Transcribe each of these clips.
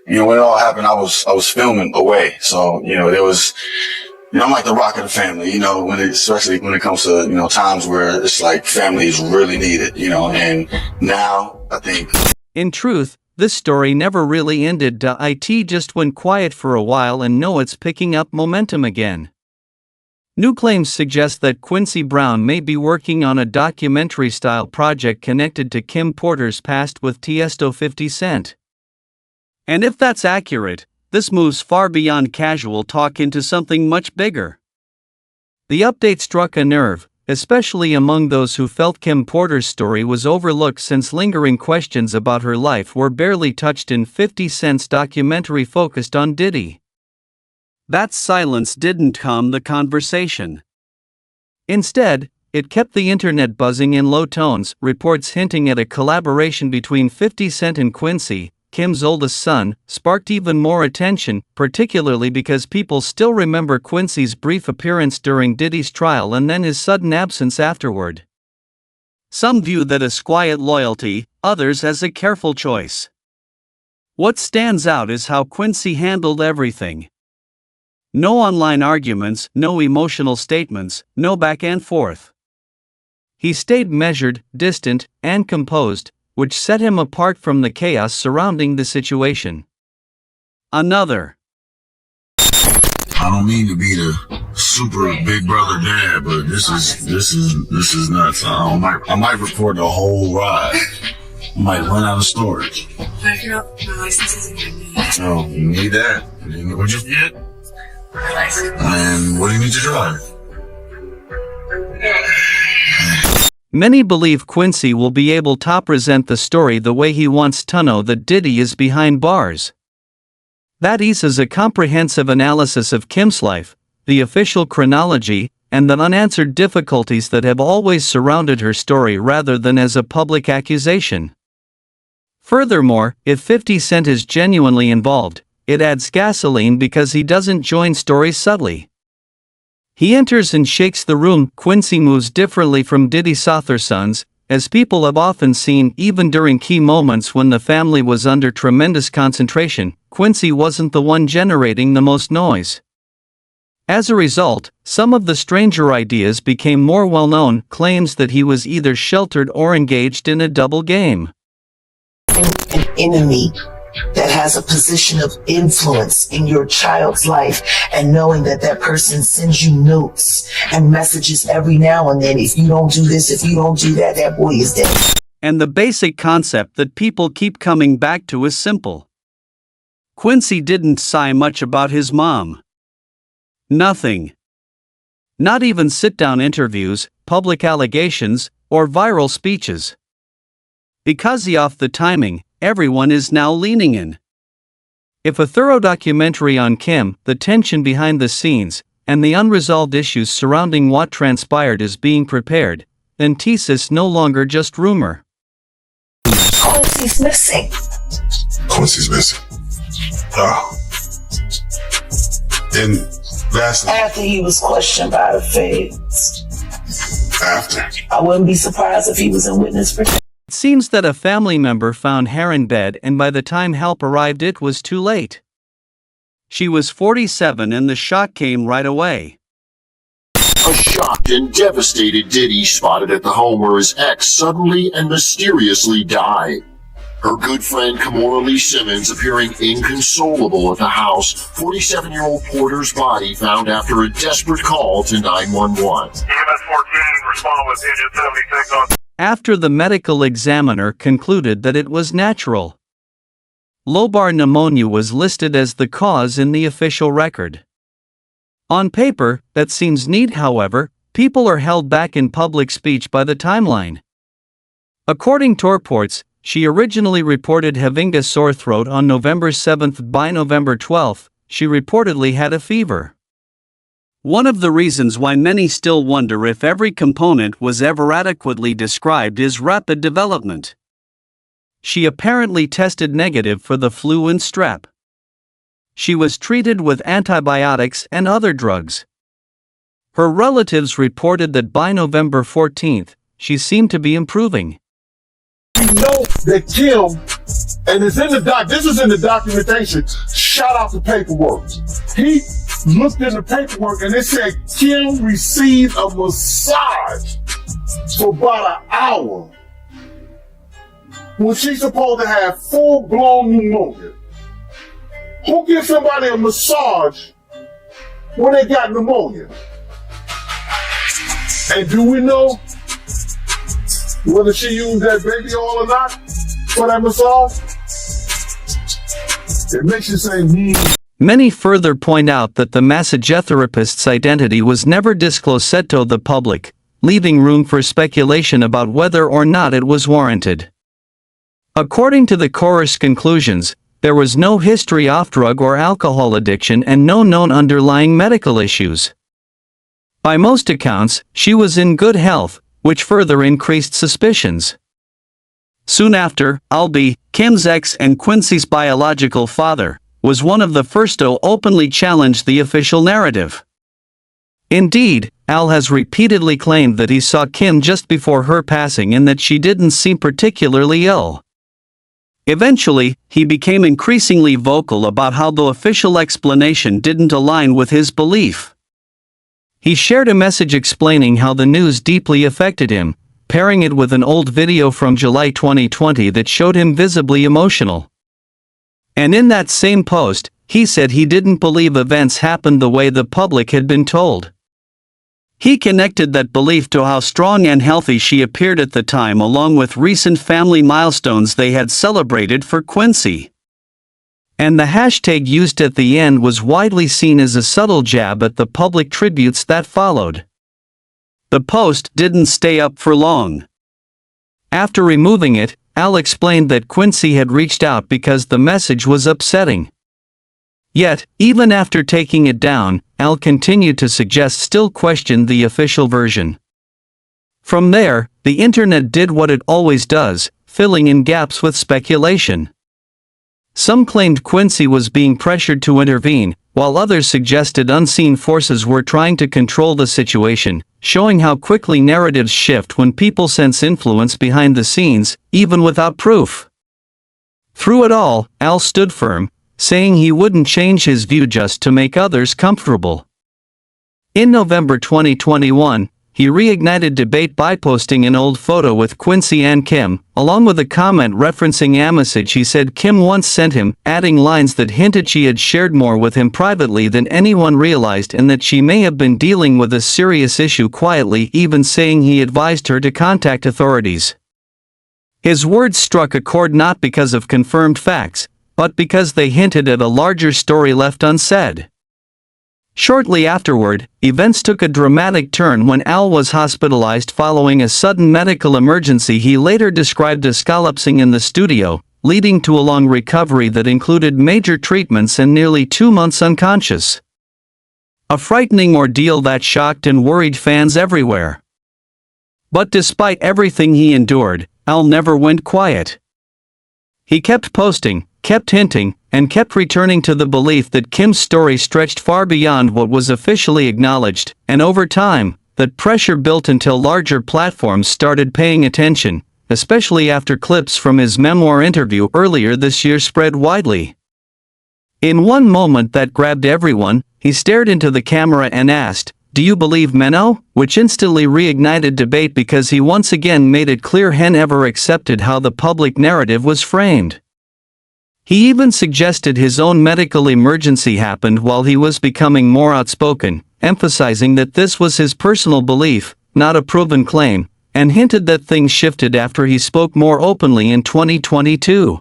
when it all happened, I was filming away. So, there was, I'm like the rock of the family, especially when it comes to, times where it's like family is really needed, and now I think. In truth, this story never really ended. It just went quiet for a while, and now it's picking up momentum again. New claims suggest that Quincy Brown may be working on a documentary-style project connected to Kim Porter's past with Tiesto 50 Cent. And if that's accurate, this moves far beyond casual talk into something much bigger. The update struck a nerve, especially among those who felt Kim Porter's story was overlooked since lingering questions about her life were barely touched in 50 Cent's documentary focused on Diddy. That silence didn't calm the conversation. Instead, it kept the internet buzzing in low tones, reports hinting at a collaboration between 50 Cent and Quincy, Kim's oldest son, sparked even more attention, particularly because people still remember Quincy's brief appearance during Diddy's trial and then his sudden absence afterward. Some view that as quiet loyalty, others as a careful choice. What stands out is how Quincy handled everything. No online arguments, no emotional statements, no back and forth. He stayed measured, distant, and composed, which set him apart from the chaos surrounding the situation. Another. I don't mean to be the super big brother dad, but this is nuts. I might record the whole ride. I might run out of storage. My license isn't good. Oh, you need that? What'd you get? And what do you need to drive? Many believe Quincy will be able to present the story the way he wants to know that Diddy is behind bars. That is a comprehensive analysis of Kim's life, the official chronology, and the unanswered difficulties that have always surrounded her story rather than as a public accusation. Furthermore, if 50 Cent is genuinely involved, it adds gasoline because he doesn't join stories subtly. He enters and shakes the room. Quincy moves differently from Diddy's other sons, as people have often seen. Even during key moments when the family was under tremendous concentration, Quincy wasn't the one generating the most noise. As a result, some of the stranger ideas became more well-known, claims that he was either sheltered or engaged in a double game. An enemy that has a position of influence in your child's life, and knowing that that person sends you notes and messages every now and then. If you don't do this, if you don't do that, that boy is dead. And the basic concept that people keep coming back to is simple. Quincy didn't say much about his mom. Nothing. Not even sit-down interviews, public allegations, or viral speeches. Because of the timing, everyone is now leaning in. If a thorough documentary on Kim, the tension behind the scenes, and the unresolved issues surrounding what transpired is being prepared, then Tiesto's no longer just rumor. Quincy's missing. Quincy's missing. Oh. And lastly, After he was questioned by the feds. after. I wouldn't be surprised if he was in witness protection. It seems that a family member found her in bed, and by the time help arrived it was too late. She was 47 and the shock came right away. A shocked and devastated Diddy spotted at the home where his ex suddenly and mysteriously died. Her good friend Kimora Lee Simmons appearing inconsolable at the house. 47-year-old Porter's body found after a desperate call to 911. EMS 14, respond with engine 76 on. After the medical examiner concluded that it was natural. Lobar pneumonia was listed as the cause in the official record. On paper, that seems neat. However, people are held back in public speech by the timeline. According to reports, she originally reported having a sore throat on November 7. By November 12, she reportedly had a fever. One of the reasons why many still wonder if every component was ever adequately described is rapid development. She apparently tested negative for the flu and strep. She was treated with antibiotics and other drugs. Her relatives reported that by November 14, she seemed to be improving. know that Kim, and it's in the this is in the documentation, shot out the paperwork. He looked in the paperwork and it said Kim received a massage for about an hour when she's supposed to have full-blown pneumonia. Who gives somebody a massage when they got pneumonia? And do we know whether she used that baby oil or not for that massage? It makes you say, Many further point out that the massagotherapist's identity was never disclosed to the public, leaving room for speculation about whether or not it was warranted. According to the chorus conclusions, there was no history of drug or alcohol addiction and no known underlying medical issues. By most accounts, she was in good health, which further increased suspicions. Soon after, Albie, Kim's ex and Quincy's biological father, was one of the first to openly challenge the official narrative. Indeed, Al has repeatedly claimed that he saw Kim just before her passing and that she didn't seem particularly ill. Eventually, he became increasingly vocal about how the official explanation didn't align with his belief. He shared a message explaining how the news deeply affected him, pairing it with an old video from July 2020 that showed him visibly emotional. And in that same post, he said he didn't believe events happened the way the public had been told. He connected that belief to how strong and healthy she appeared at the time, along with recent family milestones they had celebrated for Quincy. And the hashtag used at the end was widely seen as a subtle jab at the public tributes that followed. The post didn't stay up for long. After removing it, Al explained that Quincy had reached out because the message was upsetting. Yet, even after taking it down, Al continued to suggest still questioned the official version. From there, the internet did what it always does, filling in gaps with speculation. Some claimed Quincy was being pressured to intervene, while others suggested unseen forces were trying to control the situation, showing how quickly narratives shift when people sense influence behind the scenes, even without proof. Through it all, Al stood firm, saying he wouldn't change his view just to make others comfortable. In November 2021, he reignited debate by posting an old photo with Quincy and Kim, along with a comment referencing a message he said Kim once sent him, adding lines that hinted she had shared more with him privately than anyone realized and that she may have been dealing with a serious issue quietly, even saying he advised her to contact authorities. His words struck a chord not because of confirmed facts, but because they hinted at a larger story left unsaid. Shortly afterward, events took a dramatic turn when Al was hospitalized following a sudden medical emergency he later described as collapsing in the studio, leading to a long recovery that included major treatments and nearly 2 months unconscious. A frightening ordeal that shocked and worried fans everywhere. But despite everything he endured, Al never went quiet. He kept posting, kept hinting, and kept returning to the belief that Kim's story stretched far beyond what was officially acknowledged, and over time, that pressure built until larger platforms started paying attention, especially after clips from his memoir interview earlier this year spread widely. In one moment that grabbed everyone, he stared into the camera and asked, "Do you believe Menno?" which instantly reignited debate because he once again made it clear he never accepted how the public narrative was framed. He even suggested his own medical emergency happened while he was becoming more outspoken, emphasizing that this was his personal belief, not a proven claim, and hinted that things shifted after he spoke more openly in 2022.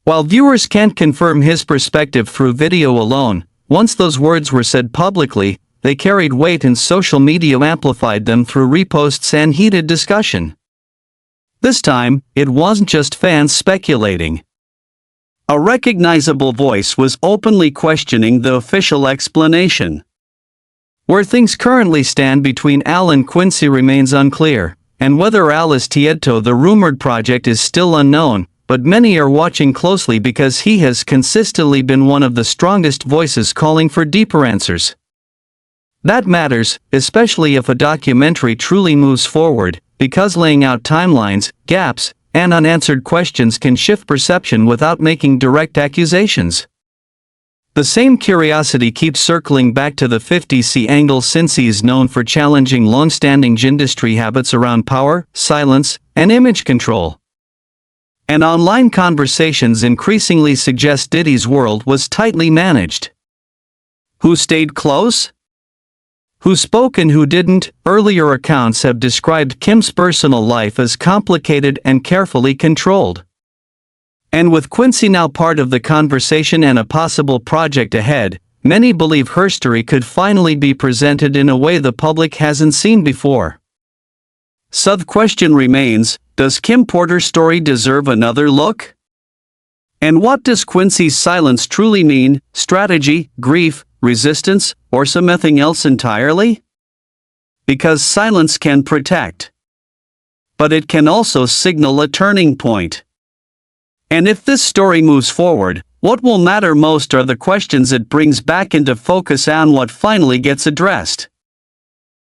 While viewers can't confirm his perspective through video alone, once those words were said publicly, they carried weight and social media amplified them through reposts and heated discussion. This time, it wasn't just fans speculating. A recognizable voice was openly questioning the official explanation. Where things currently stand between Al and Quincy remains unclear, and whether Al is tied to the rumored project is still unknown, but many are watching closely because he has consistently been one of the strongest voices calling for deeper answers. That matters, especially if a documentary truly moves forward, because laying out timelines, gaps, and unanswered questions can shift perception without making direct accusations. The same curiosity keeps circling back to the 50s angle since he's known for challenging long-standing industry habits around power, silence, and image control. And online conversations increasingly suggest Diddy's world was tightly managed. Who stayed close? Who spoke and who didn't? Earlier accounts have described Kim's personal life as complicated and carefully controlled. And with Quincy now part of the conversation and a possible project ahead, many believe her story could finally be presented in a way the public hasn't seen before. So the question remains, does Kim Porter's story deserve another look? And what does Quincy's silence truly mean? Strategy, grief, resistance, or something else entirely? Because silence can protect. But it can also signal a turning point. And if this story moves forward, what will matter most are the questions it brings back into focus and what finally gets addressed.